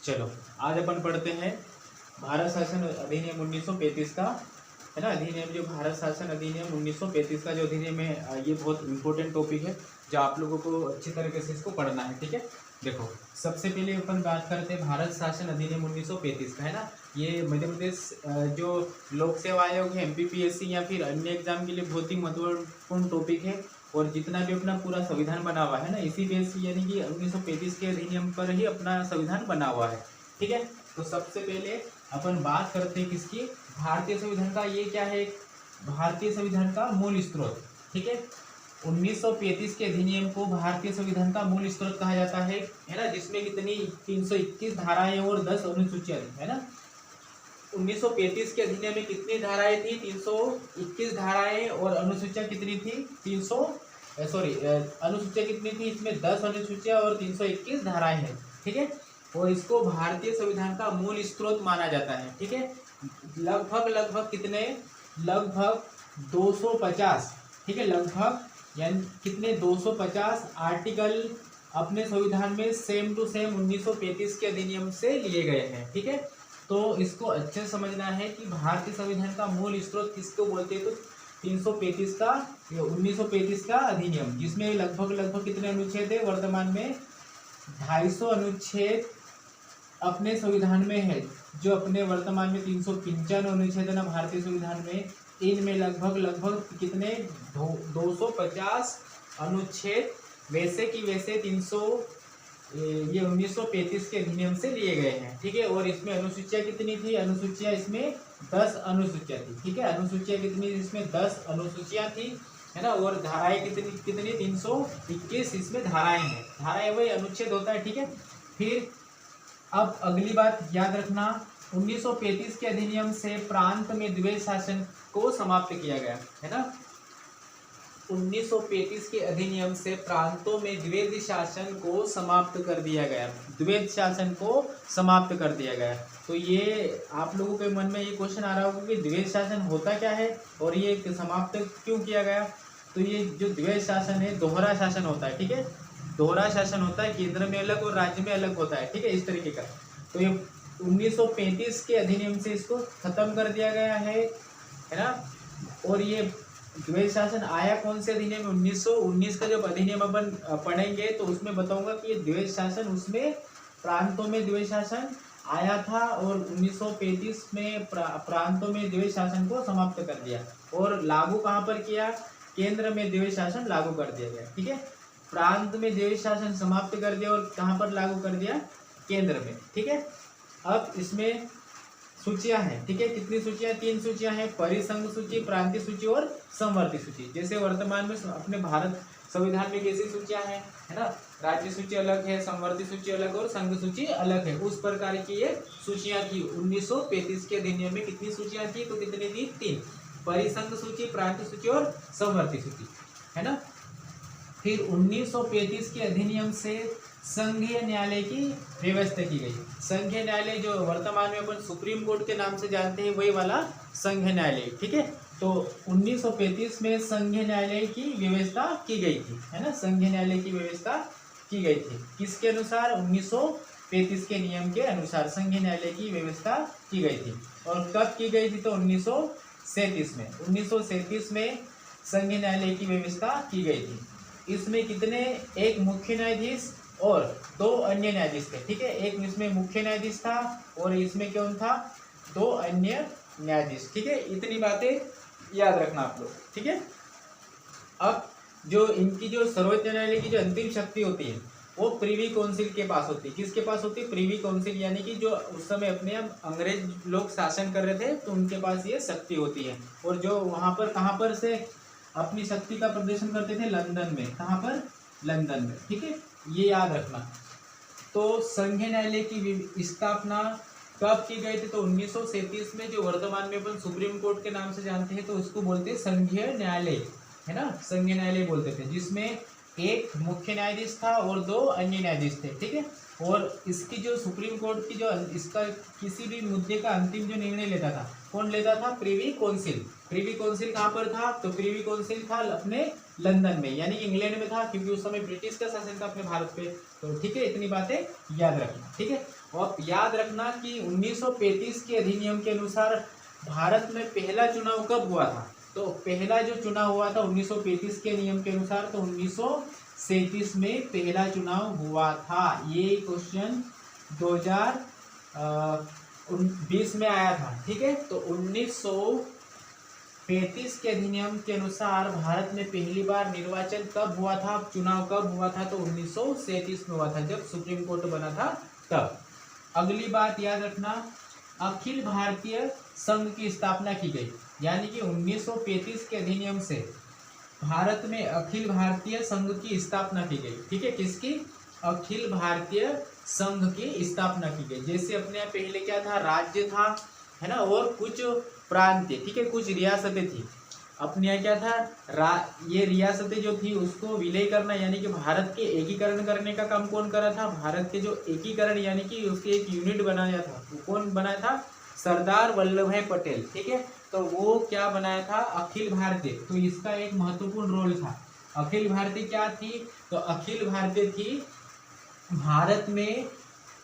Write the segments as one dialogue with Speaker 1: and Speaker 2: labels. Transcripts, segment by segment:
Speaker 1: चलो आज अपन पढ़ते हैं भारत शासन अधिनियम 1935 का, है ना। अधिनियम जो भारत शासन अधिनियम 1935 का जो अधिनियम है, ये बहुत इंपॉर्टेंट टॉपिक है जो आप लोगों को अच्छी तरीके से इसको पढ़ना है, ठीक है। देखो सबसे पहले अपन बात करते हैं भारत शासन अधिनियम 1935 का, है ना। ये मध्य प्रदेश जो लोक सेवा आयोग है MPPSC या फिर अन्य एग्जाम के लिए बहुत ही महत्वपूर्ण टॉपिक है। और जितना भी अपना पूरा संविधान बना हुआ है ना, इसी बेस यानी कि 1935 के अधिनियम पर ही अपना संविधान बना हुआ है, ठीक है। तो सबसे पहले अपन बात करते हैं किसकी, भारतीय संविधान का। ये क्या है, भारतीय संविधान का मूल स्रोत, ठीक है। 1935 के अधिनियम को भारतीय संविधान का मूल स्रोत कहा जाता है ना। जिसमें कितनी 321 धाराएं और 10 अनुसूचियां है ना। 1935 के अधिनियम में कितनी धाराएं थी, 321 धाराएं और अनुसूचियां कितनी थी, अनुसूचियां कितनी थी, इसमें 10 अनुसूचियां और 321 धाराएं हैं, ठीक है। और इसको भारतीय संविधान का मूल स्रोत माना जाता है, ठीक है। लगभग कितने, लगभग 250, ठीक है। लगभग यानी कितने 250 आर्टिकल अपने संविधान में सेम टू सेम 1935 के अधिनियम से लिए गए हैं, ठीक है। तो इसको अच्छे समझना है कि भारतीय संविधान का मूल स्रोत किसको बोलते हैं, तो 335 का 1935 का अधिनियम, जिसमें लगभग कितने अनुच्छेद है, वर्तमान में 250 अनुच्छेद अपने संविधान में है। जो अपने वर्तमान में 395 अनुच्छेद है ना भारतीय संविधान में, इनमें लगभग कितने 250 अनुच्छेद वैसे की वैसे 1935 के अधिनियम से लिए गए हैं, ठीक है। और इसमें अनुसूचियां कितनी थी, अनुसूचियां इसमें 10 अनुसूचियां थी, ठीक है। अनुसूचियां कितनी, इसमें 10 अनुसूचियां थी, है ना। और धाराएं कितनी 321 इसमें धाराएं हैं। धाराएं वही अनुच्छेद होता है, ठीक है। फिर अब अगली बात याद रखना, 1935 के अधिनियम से प्रांत में द्वैध शासन को समाप्त किया गया, है ना। 1935 के अधिनियम से प्रांतों में द्वैध शासन को समाप्त कर दिया गया, द्वैध शासन को समाप्त कर दिया गया। तो ये आप लोगों के मन में ये क्वेश्चन आ रहा होगा कि द्वैध शासन होता क्या है और ये समाप्त क्यों किया गया। तो ये जो द्वैध शासन है दोहरा शासन होता है, ठीक है। दोहरा शासन होता है, केंद्र में अलग और राज्य में अलग होता है, ठीक है, इस तरीके का। तो ये 1935 के अधिनियम से इसको खत्म कर दिया गया है ना। और ये द्वैध शासन आया कौन से अधिनियम में, 1919 का जब अधिनियम अपन पढ़ेंगे तो उसमें बताऊंगा कि ये द्वैध शासन, उसमें प्रांतों में द्वैध शासन आया था और 1935 में प्रांतों में द्वैध शासन को समाप्त कर दिया। और लागू कहाँ पर किया, केंद्र में द्वैध शासन लागू कर दिया गया, ठीक है। प्रांत में द्वैध शासन समाप्त कर दिया और कहाँ पर लागू कर दिया, केंद्र में, ठीक है। अब इसमें सूचियां हैं, ठीक है। कितनी सूचियां, 3 सूचियां हैं, परिसंघ सूची, प्रांतीय सूची और समवर्ती सूची। जैसे वर्तमान में अपने भारत संविधान में कैसी सूचियां हैं, है ना, राज्य सूची अलग है, समवर्ती सूची अलग और संघ सूची अलग है, उस प्रकार की ये सूचियां थी। 1935 के अधिनियम में कितनी सूचियां थी, तो कितनी थी, 3, परिसंघ सूची, प्रांतीय सूची और समवर्ती सूची, है ना। फिर 1935 के अधिनियम से संघीय न्यायालय की व्यवस्था की गई। संघीय न्यायालय जो वर्तमान में अपन सुप्रीम कोर्ट के नाम से जानते हैं, वही वाला संघीय न्यायालय, ठीक है। तो 1935 में संघीय न्यायालय की व्यवस्था की गई थी, है ना। संघीय न्यायालय की व्यवस्था की गई थी किसके अनुसार, 1935 के नियम के अनुसार संघीय न्यायालय की व्यवस्था की गई थी। और कब की गई थी, तो 1937 में। 1937 में संघीय न्यायालय की व्यवस्था की गई थी। इसमें कितने, एक मुख्य न्यायाधीश और 2 अन्य न्यायाधीश थे, ठीक है। एक इसमें मुख्य न्यायाधीश था और इसमें कौन था, 2 अन्य न्यायाधीश, ठीक है। इतनी बातें याद रखना आप लोग, ठीक है। अब जो इनकी जो सर्वोच्च न्यायालय की जो अंतिम शक्ति होती है वो प्रिवी काउंसिल के पास होती है। किसके पास होती है, प्रिवी काउंसिल, यानी कि जो उस समय अपने अंग्रेज लोग शासन कर रहे थे तो उनके पास ये शक्ति होती है। और जो वहाँ पर कहाँ पर से अपनी शक्ति का प्रदर्शन करते थे, लंदन में। कहाँ पर, लंदन में, ठीक है, ये याद रखना। तो संघीय न्यायालय की स्थापना कब की गई थी, तो 1937 में। जो वर्तमान में अपन सुप्रीम कोर्ट के नाम से जानते हैं तो उसको बोलते हैं संघीय न्यायालय, है ना, संघीय न्यायालय बोलते थे। जिसमें एक मुख्य न्यायाधीश था और 2 अन्य न्यायाधीश थे, ठीक है। और इसकी जो सुप्रीम कोर्ट की जो इसका किसी भी मुद्दे का अंतिम जो निर्णय लेता था, कौन लेता था, प्रिवी काउंसिल। प्रिवी काउंसिल कहाँ पर था, तो प्रिवी काउंसिल था अपने लंदन में, यानी कि इंग्लैंड में था, क्योंकि उस समय ब्रिटिश का शासन था अपने भारत पे। तो ठीक है, इतनी बातें याद रखना। ठीक है, और याद रखना कि 1935 के अधिनियम के अनुसार भारत में पहला चुनाव कब हुआ था? तो पहला जो चुनाव हुआ था 1935 के नियम के अनुसार, तो 1937 में पहला चुनाव हुआ था। ये क्वेश्चन 2020 में आया था। ठीक है, तो 1935 के अधिनियम के अनुसार भारत में पहली बार निर्वाचन कब हुआ था, चुनाव कब हुआ था? तो 1937 में हुआ था, जब सुप्रीम कोर्ट बना था तब। अगली बात याद रखना, अखिल भारतीय संघ की स्थापना की गई, यानी कि 1935 के अधिनियम से भारत में अखिल भारतीय संघ की स्थापना की गई। ठीक है, किसकी? अखिल भारतीय संघ की स्थापना की गई। जैसे अपने यहाँ पहले क्या था, राज्य था, है ना, और कुछ प्रांत, ठीक है, कुछ रियासतें थी। अपने यहाँ क्या था, ये रियासतें जो थी उसको विलय करना, यानी कि भारत के एकीकरण करने का काम कौन कर रहा था? भारत के जो एकीकरण यानी कि उसके एक यूनिट बनाया था, वो कौन बनाया था? सरदार वल्लभ भाई पटेल। ठीक है, तो वो क्या बनाया था? अखिल भारतीय। तो इसका एक महत्वपूर्ण रोल था। अखिल भारतीय क्या थी? तो अखिल भारतीय थी भारत में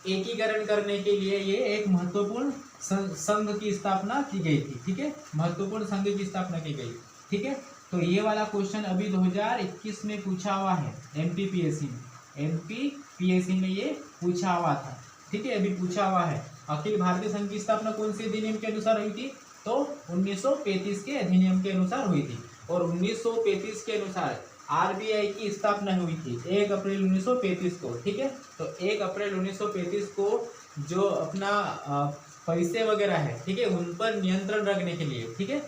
Speaker 1: एकीकरण करने के लिए ये एक महत्वपूर्ण संघ की स्थापना की गई थी। ठीक है, महत्वपूर्ण संघ की स्थापना की गई। ठीक है, तो ये वाला क्वेश्चन अभी 2021 में पूछा हुआ है एमपीपीएससी में ये पूछा हुआ था। ठीक है, अभी पूछा हुआ है। अखिल भारतीय संघ की स्थापना कौन से अधिनियम के अनुसार हुई थी? तो 1935 के अधिनियम के अनुसार हुई थी। और 1935 के अनुसार आरबीआई की स्थापना हुई थी 1 अप्रैल 1935 को। ठीक है, तो 1 अप्रैल 1935 को जो अपना पैसे वगैरह है, ठीक है, उन पर नियंत्रण रखने के लिए, ठीक है,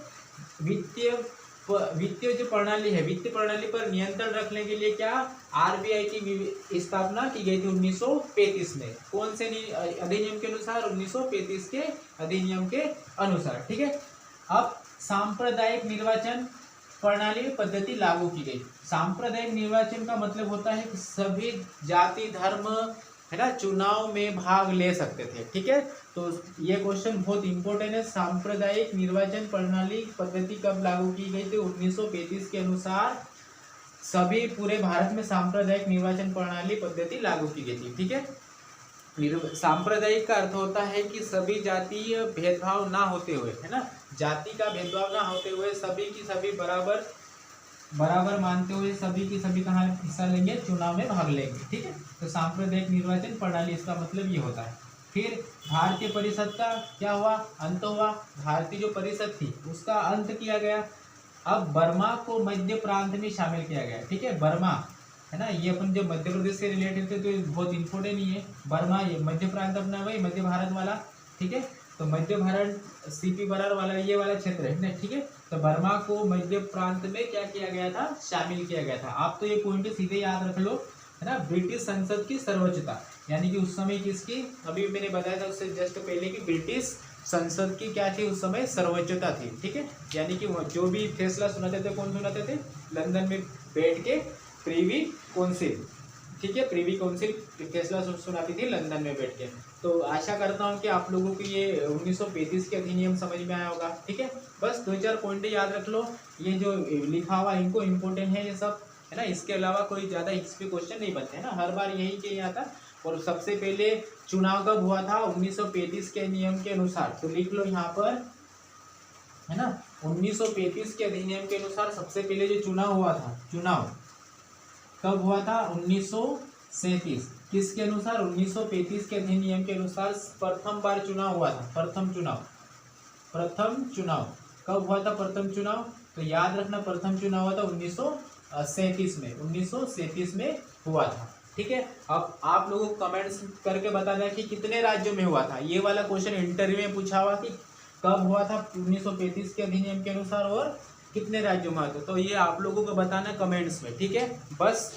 Speaker 1: वित्तीय जो प्रणाली है, वित्तीय प्रणाली पर नियंत्रण रखने के लिए क्या आरबीआई की स्थापना की गई थी 1935 में। कौन से अधिनियम के अनुसार? 1935 के अधिनियम के अनुसार। ठीक है, अब सांप्रदायिक निर्वाचन प्रणाली पद्धति लागू की गई। सांप्रदायिक निर्वाचन का मतलब होता है कि सभी जाति धर्म, है ना, चुनाव में भाग ले सकते थे। ठीक है, तो ये क्वेश्चन बहुत इंपॉर्टेंट है। सांप्रदायिक निर्वाचन प्रणाली पद्धति कब लागू की गई थी? 1935 के अनुसार सभी पूरे भारत में सांप्रदायिक निर्वाचन प्रणाली पद्धति लागू की गई थी। ठीक है, सांप्रदायिक का अर्थ होता है कि सभी जातीय भेदभाव ना होते हुए, है ना, जाति का भेदभाव ना होते हुए सभी की सभी बराबर मानते हुए सभी की सभी कहाँ हिस्सा लेंगे? चुनाव में भाग लेंगे। ठीक है, तो सांप्रदायिक निर्वाचन प्रणाली इसका मतलब ये होता है। फिर भारतीय परिषद का क्या हुआ? अंत हुआ। भारतीय जो परिषद थी उसका अंत किया गया। अब बर्मा को मध्य प्रांत में शामिल किया गया। ठीक है, बर्मा, है ना, ये अपन जो मध्य प्रदेश से रिलेटेड थे तो ये बहुत इंपॉर्टेंट ही है। बर्मा, ये मध्य प्रांत अपना वही मध्य भारत वाला। ठीक है, तो मध्य भारत सीपी बरार वाला ये वाला क्षेत्र है ना। ठीक है, तो बर्मा को मध्य प्रांत में क्या किया गया था? शामिल किया गया था। आप तो ये पॉइंट सीधे याद रख लो, है ना। ब्रिटिश संसद की सर्वोच्चता, यानी कि उस समय किसकी? अभी मैंने बताया था उससे जस्ट पहले कि ब्रिटिश संसद की क्या थी उस समय? सर्वोच्चता थी। ठीक है, यानी कि जो भी फैसला सुनाते थे, कौन सुनाते थे? लंदन में बैठ के प्रीवी काउंसिल। ठीक है, प्रीवी काउंसिल फैसला सुनाती थी लंदन में बैठ के। तो आशा करता हूँ कि आप लोगों को ये 1935 के अधिनियम समझ में आया होगा। ठीक है, बस 2-4 पॉइंट याद रख लो। ये जो लिखा हुआ इनको इम्पोर्टेंट है ये सब, है ना। इसके अलावा कोई ज़्यादा इस पे क्वेश्चन नहीं बनते, है ना। हर बार यही चाहिए आता। और सबसे पहले चुनाव कब हुआ था? 1935 के नियम के अनुसार। तो लिख लो यहाँ पर, है ना, 1935 के अधिनियम के अनुसार सबसे पहले जो चुनाव हुआ था, चुनाव कब हुआ था? 1937। किसके अनुसार? 1935 के अधिनियम के अनुसार प्रथम बार चुनाव हुआ था। प्रथम चुनाव कब हुआ था? प्रथम चुनाव, तो याद रखना, प्रथम चुनाव हुआ था 1937 में। 1937 में हुआ था। ठीक है, अब आप लोगों को कमेंट्स करके बताना कि कितने राज्यों में हुआ था। ये वाला क्वेश्चन इंटरव्यू में पूछा हुआ कि कब हुआ था 1935 के अधिनियम के अनुसार और कितने राज्यों में हुआ था। तो ये आप लोगों को बताना कमेंट्स में। ठीक है, बस